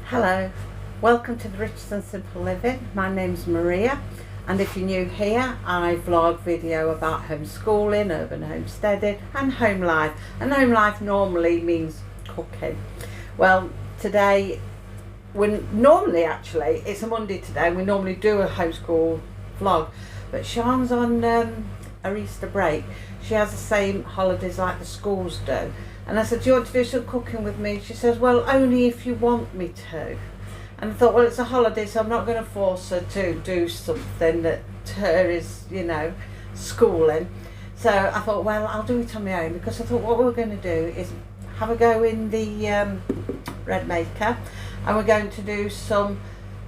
Hello, welcome to the Rich and Simple Living. My name's Maria, and if you're new here, I vlog video about homeschooling, urban homesteading and home life. And home life normally means cooking. Well, today, it's a Monday today, we normally do a homeschool vlog, but Sean's on her Easter break. She has the same holidays like the schools do. And I said, do you want to do some cooking with me? She says, well, only if you want me to. And I thought, well, it's a holiday, so I'm not going to force her to do something that to her is, schooling. So I thought, well, I'll do it on my own, because I thought what we're going to do is have a go in the bread maker, and we're going to do some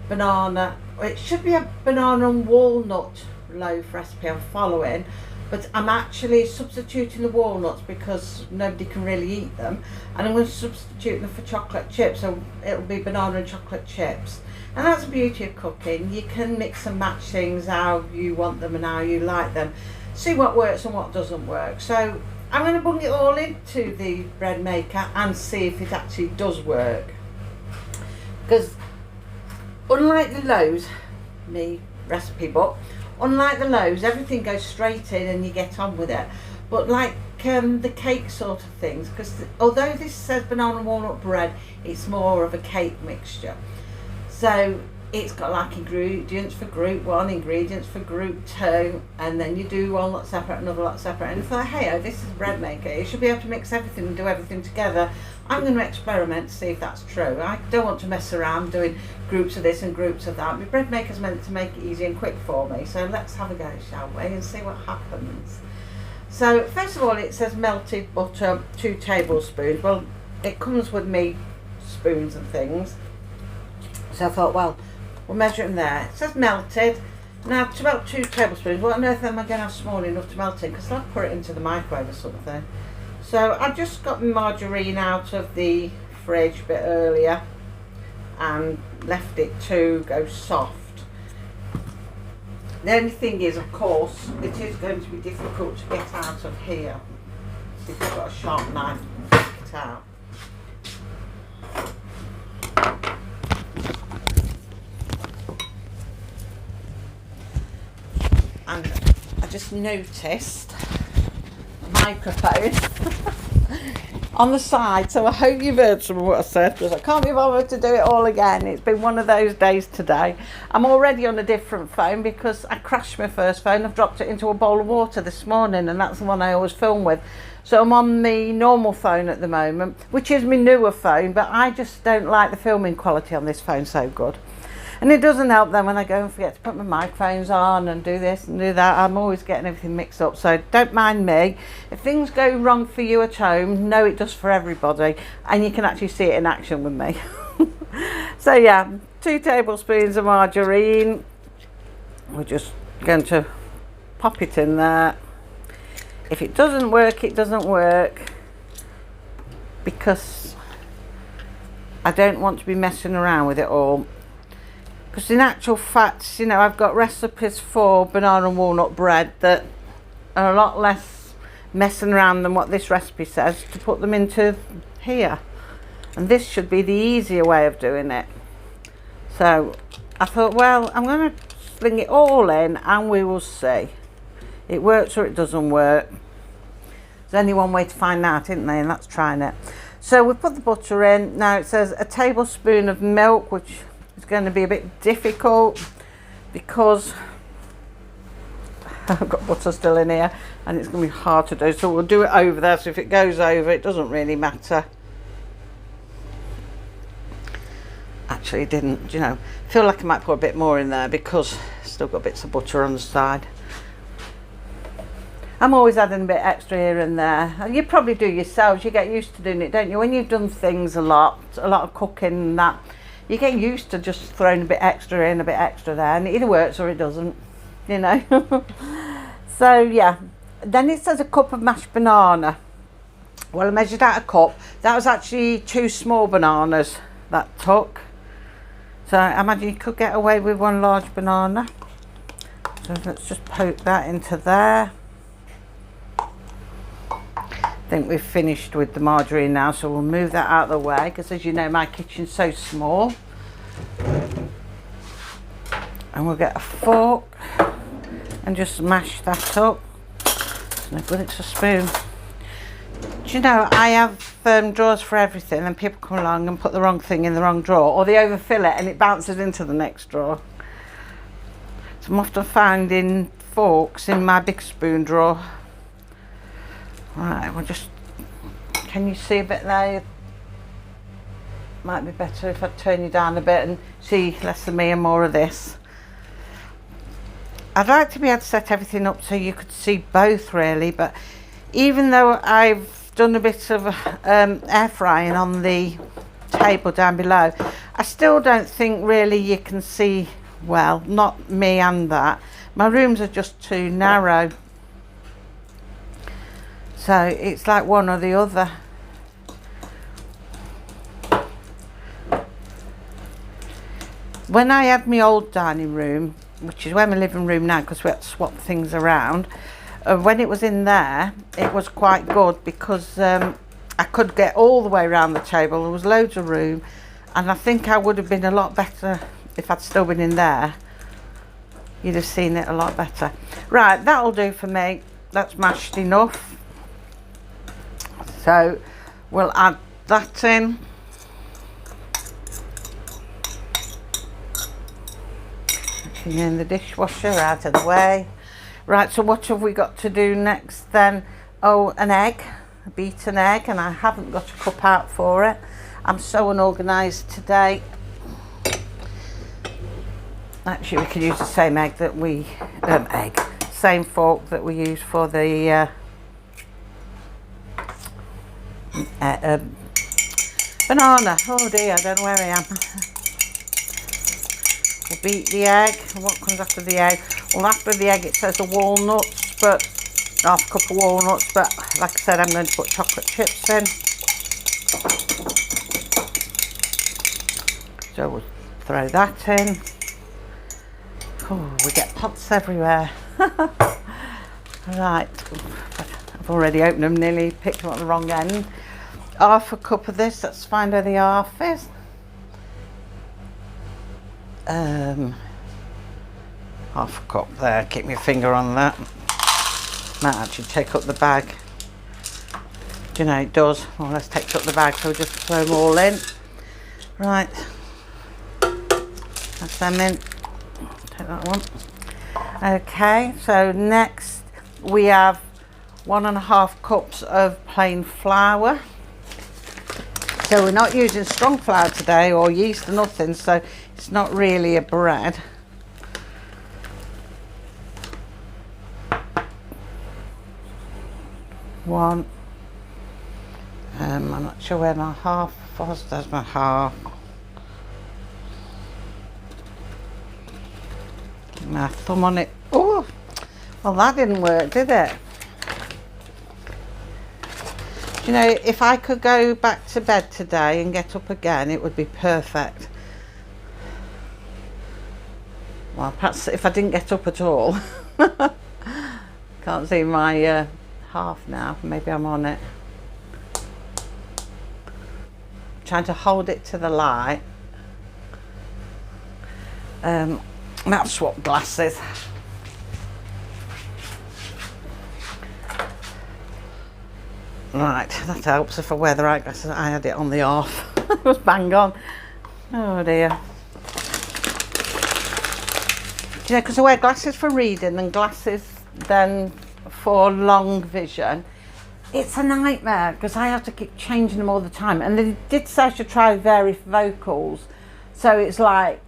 banana. It should be a banana and walnut loaf recipe I'm following. But I'm actually substituting the walnuts because nobody can really eat them, and I'm going to substitute them for chocolate chips, so it'll be banana and chocolate chips. And that's the beauty of cooking. You can mix and match things how you want them and how you like them. See what works and what doesn't work. So I'm going to bung it all into the bread maker and see if it actually does work. Because unlike the loaves, me recipe book, unlike the loaves, everything goes straight in and you get on with it. But like the cake sort of things, because although this says banana and walnut bread, it's more of a cake mixture. So it's got like ingredients for group 1, ingredients for group 2, and then you do one lot separate, another lot separate. And if I hey, oh, this is a bread maker, you should be able to mix everything and do everything together. I'm going to experiment to see if that's true. I don't want to mess around doing groups of this and groups of that. My bread maker's meant to make it easy and quick for me, so let's have a go, shall we, and see what happens. So first of all, it says melted butter, 2 tablespoons. Well, it comes with me spoons and things, so I thought, well, we'll measure it in there. It says melted. Now, it's about 2 tablespoons. What on earth am I going to have small enough to melt in? Because I'll put it into the microwave or something. So I've just got my margarine out of the fridge a bit earlier and left it to go soft. The only thing is, of course, it is going to be difficult to get out of here. So if you've got a sharp knife, take it out. And I just noticed a microphone on the side, so I hope you've heard some of what I said, because I can't be bothered to do it all again. It's been one of those days today. I'm already on a different phone because I crashed my first phone. I've dropped it into a bowl of water this morning, and that's the one I always film with. So I'm on the normal phone at the moment, which is my newer phone, but I just don't like the filming quality on this phone so good. And it doesn't help then when I go and forget to put my microphones on and do this and do that. I'm always getting everything mixed up, so don't mind me. If things go wrong for you at home, know it does for everybody, and you can actually see it in action with me. So yeah, 2 tablespoons of margarine. We're just going to pop it in there. If it doesn't work, it doesn't work, because I don't want to be messing around with it all. Because in actual fact, I've got recipes for banana and walnut bread that are a lot less messing around than what this recipe says to put them into here. And this should be the easier way of doing it. So I thought, well, I'm going to sling it all in and we will see. It works or it doesn't work. There's only one way to find out, isn't there? And that's trying it. So we put the butter in. Now it says a tablespoon of milk, which it's going to be a bit difficult because I've got butter still in here and it's going to be hard to do, so we'll do it over there. So if it goes over, it doesn't really matter. Actually, it didn't, feel like I might put a bit more in there because I've still got bits of butter on the side. I'm always adding a bit extra here and there. And you probably do yourselves. You get used to doing it, don't you? When you've done things a lot of cooking and that, you get used to just throwing a bit extra in, a bit extra there, and it either works or it doesn't, So yeah, then it says a cup of mashed banana. Well, I measured out a cup. That was actually 2 small bananas that took. So I imagine you could get away with 1 large banana. So let's just poke that into there. I think we've finished with the margarine now, so we'll move that out of the way, because as you know, my kitchen's so small. And we'll get a fork and just mash that up. It's no good, it's a spoon. Do you know, I have drawers for everything, and people come along and put the wrong thing in the wrong drawer, or they overfill it and it bounces into the next drawer. So I'm often finding forks in my big spoon drawer. Right, we'll just, can you see a bit there? Might be better if I turn you down a bit and see less of me and more of this. I'd like to be able to set everything up so you could see both really, but even though I've done a bit of air frying on the table down below, I still don't think really you can see well, not me and that. My rooms are just too narrow, so it's like one or the other. When I had my old dining room, which is where my living room now, because we had to swap things around, when it was in there, it was quite good because I could get all the way around the table. There was loads of room, and I think I would have been a lot better if I'd still been in there. You'd have seen it a lot better. Right, that'll do for me. That's mashed enough. So we'll add that in. In the dishwasher, out of the way. Right, so what have we got to do next then? Oh, an egg, a beaten egg, and I haven't got a cup out for it. I'm so unorganised today. Actually, we could use the same egg that we, same fork that we use for the banana. Oh dear, I don't know where I am. We'll beat the egg. What comes after the egg? Well, after the egg it says the walnuts, but half a cup of walnuts, but like I said, I'm going to put chocolate chips in. So we'll throw that in. Oh, we get pots everywhere. Right, I've already opened them, nearly picked them at the wrong end. Half a cup of this, let's find where the half is. Half a cup there, keep my finger on that. Might actually take up the bag. Do you know, it does. Well, let's take up the bag, so we'll just throw them all in. Right, that's them in. Take that one. Okay, so next we have 1.5 cups of plain flour. So we're not using strong flour today, or yeast or nothing, so it's not really a bread. One. I'm not sure where my half was. There's my half. My thumb on it. Oh, well, that didn't work, did it? You know, if I could go back to bed today and get up again, it would be perfect. Well, perhaps if I didn't get up at all. Can't see my half now. Maybe I'm on it. Trying to hold it to the light. Might swap glasses. Right, that helps if I wear the right glasses. I had it on the off. It was bang on. Oh dear. You know, because I wear glasses for reading and glasses then for long vision. It's a nightmare because I have to keep changing them all the time. And they did say I should try varifocals. So it's like,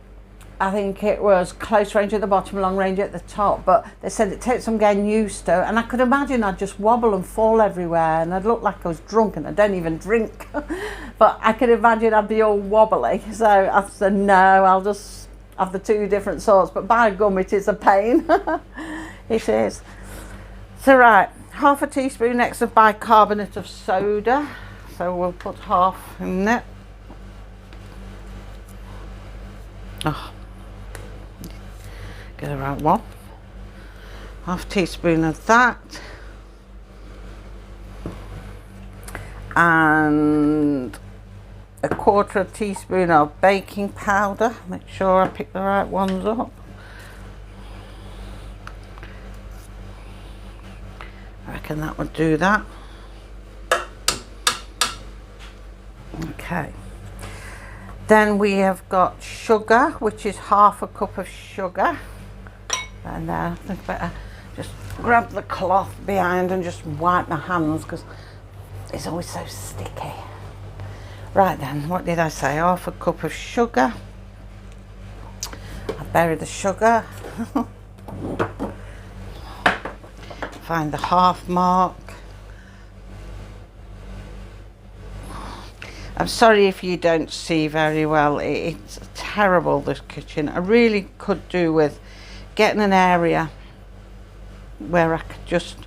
I think it was close range at the bottom, long range at the top, but they said it takes some getting used to, and I could imagine I'd just wobble and fall everywhere, and I'd look like I was drunk, and I don't even drink. But I could imagine I'd be all wobbly, so I said no, I'll just have the two different sorts, but by gum, it is a pain. It is. So right, half a teaspoon next of bicarbonate of soda, so we'll put half in it. Oh. Get the right one. Half teaspoon of that, and a 1/4 teaspoon of baking powder. Make sure I pick the right ones up. reckon that would do that. Okay. Then we have got sugar, which is half a cup of sugar. And I think I better just grab the cloth behind and just wipe my hands because it's always so sticky. Right then, what did I say? Half a cup of sugar. I bury the sugar. Find the half mark. I'm sorry if you don't see very well. It's terrible, this kitchen. I really could do with getting an area where I could just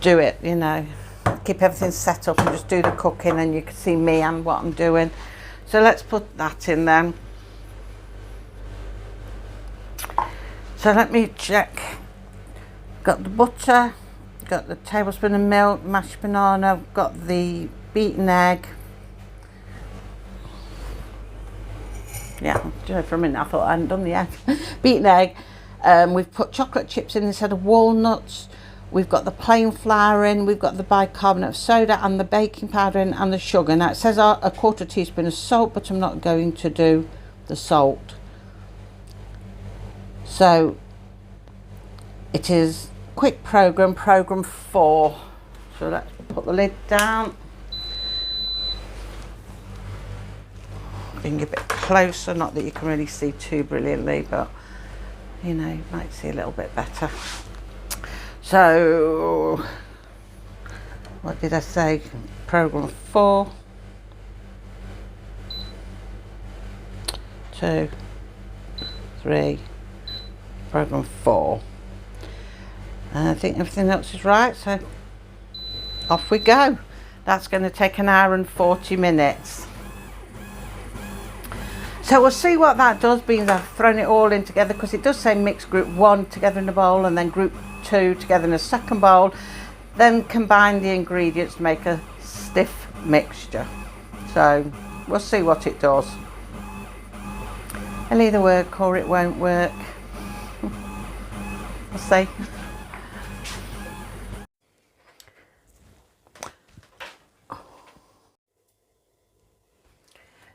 do it, you know, keep everything set up and just do the cooking and you can see me and what I'm doing. So let's put that in then. So let me check. Got the butter, got the tablespoon of milk, mashed banana, got the beaten egg. Yeah, for a minute I thought I hadn't done the egg. Beaten egg. We've put chocolate chips in instead of walnuts. We've got the plain flour in. We've got the bicarbonate of soda and the baking powder in and the sugar. Now it says a quarter teaspoon of salt, but I'm not going to do the salt. So it is quick program 4. So let's put the lid down. Bring a bit closer, not that you can really see too brilliantly, but you know, you might see a little bit better. So what did I say? Program 4, 2, 3, program 4. And I think everything else is right, so off we go. That's going to take an hour and 40 minutes. So we'll see what that does, being I've thrown it all in together, because it does say mix group 1 together in a bowl and then group 2 together in a second bowl. Then combine the ingredients to make a stiff mixture. So we'll see what it does. It'll either work or it won't work. We'll see.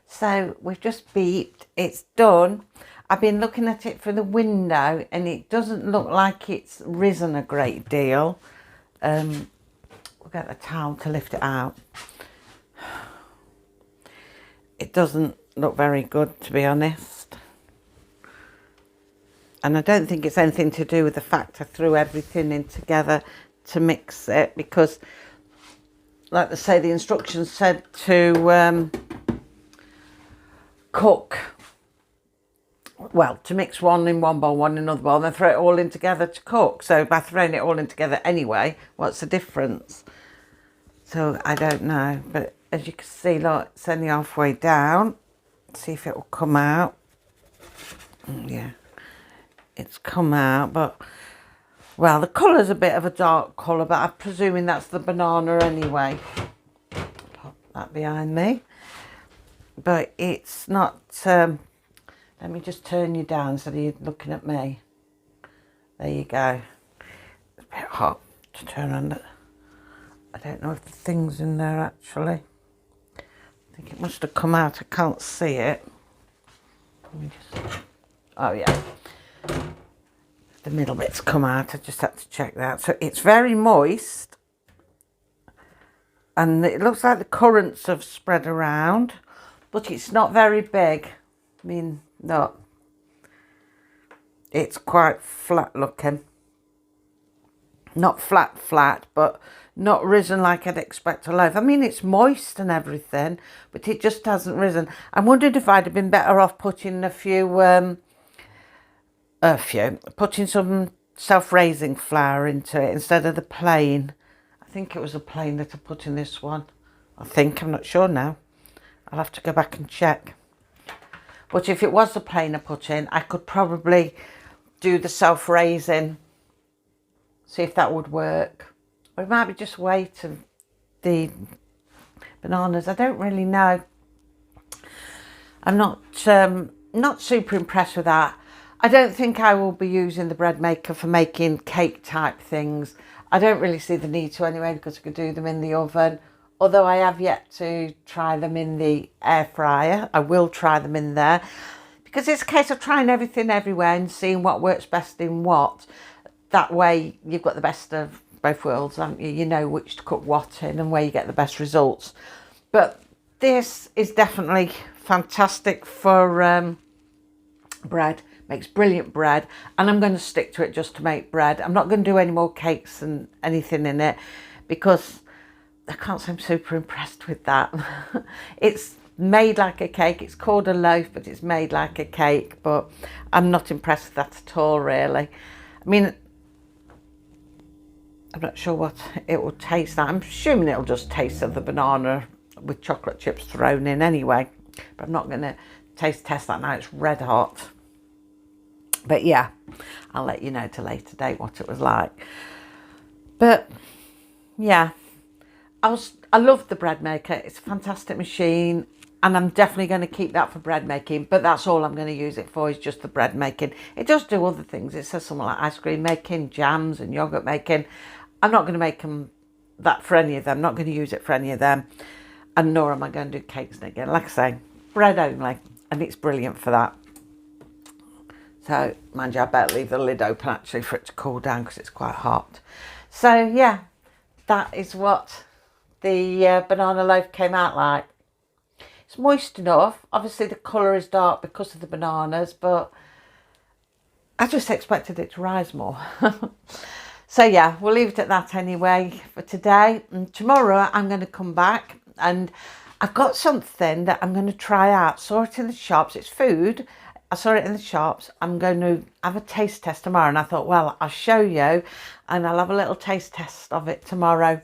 So we've just beeped, it's done. I've been looking at it through the window and it doesn't look like it's risen a great deal. We'll get the towel to lift it out. It doesn't look very good, to be honest. And I don't think it's anything to do with the fact I threw everything in together to mix it, because like they say, the instructions said to cook, well, to mix one in one bowl, one in another bowl, and then throw it all in together to cook. So by throwing it all in together anyway, what's the difference? So I don't know, but as you can see, look, it's only halfway down. See if it will come out. Yeah, it's come out, but well, the colour's a bit of a dark colour, but I'm presuming that's the banana anyway. Pop that behind me. But it's not, let me just turn you down so that you're looking at me. There you go. It's a bit hot to turn on. I don't know if the thing's in there actually. I think it must have come out. I can't see it. Let me just, oh yeah. The middle bit's come out. I just had to check that. So it's very moist. And it looks like the currants have spread around. But it's not very big. I mean, no. It's quite flat looking. Not flat, but not risen like I'd expect a loaf. I mean, it's moist and everything, but it just hasn't risen. I wondered if I'd have been better off putting putting some self-raising flour into it instead of the plain. I think it was a plain that I put in this one. I'm not sure now. I'll have to go back and check. But if it was the plain I put in, I could probably do the self-raising, see if that would work. Or it might be just wait of the bananas. I don't really know. I'm not super impressed with that. I don't think I will be using the bread maker for making cake type things. I don't really see the need to anyway, because I could do them in the oven. Although I have yet to try them in the air fryer. I will try them in there, because it's a case of trying everything everywhere and seeing what works best in what. That way you've got the best of both worlds, haven't you? You know which to cook what in and where you get the best results. But this is definitely fantastic for bread. Makes brilliant bread, and I'm going to stick to it just to make bread. I'm not going to do any more cakes and anything in it, because I can't say I'm super impressed with that. It's made like a cake. It's called a loaf, but it's made like a cake. But I'm not impressed with that at all, really. I mean, I'm not sure what it will taste like. I'm assuming it'll just taste of the banana with chocolate chips thrown in anyway. But I'm not going to taste test that now. It's red hot. But yeah, I'll let you know at a later date what it was like. But yeah, I love the bread maker. It's a fantastic machine, and I'm definitely going to keep that for bread making. But that's all I'm going to use it for, is just the bread making. It does do other things. It says something like ice cream making, jams and yogurt making. I'm not going to make that for any of them. I'm not going to use it for any of them. And nor am I going to do cakes again. Like I say, bread only. And it's brilliant for that. So, mind you, I better leave the lid open actually for it to cool down, because it's quite hot. So, yeah, that is what the banana loaf came out like. It's moist enough. Obviously, the colour is dark because of the bananas, but I just expected it to rise more. So, yeah, we'll leave it at that anyway for today. And tomorrow, I'm going to come back, and I've got something that I'm going to try out. Saw it in the shops. It's food. I saw it in the shops. I'm going to have a taste test tomorrow. And I thought, well, I'll show you, and I'll have a little taste test of it tomorrow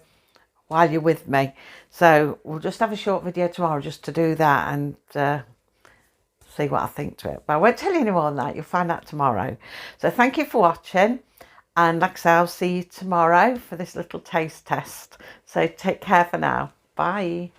while you're with me. So we'll just have a short video tomorrow just to do that and see what I think to it. But I won't tell you any more than that. You'll find out tomorrow. So thank you for watching. And like I say, I'll see you tomorrow for this little taste test. So take care for now. Bye.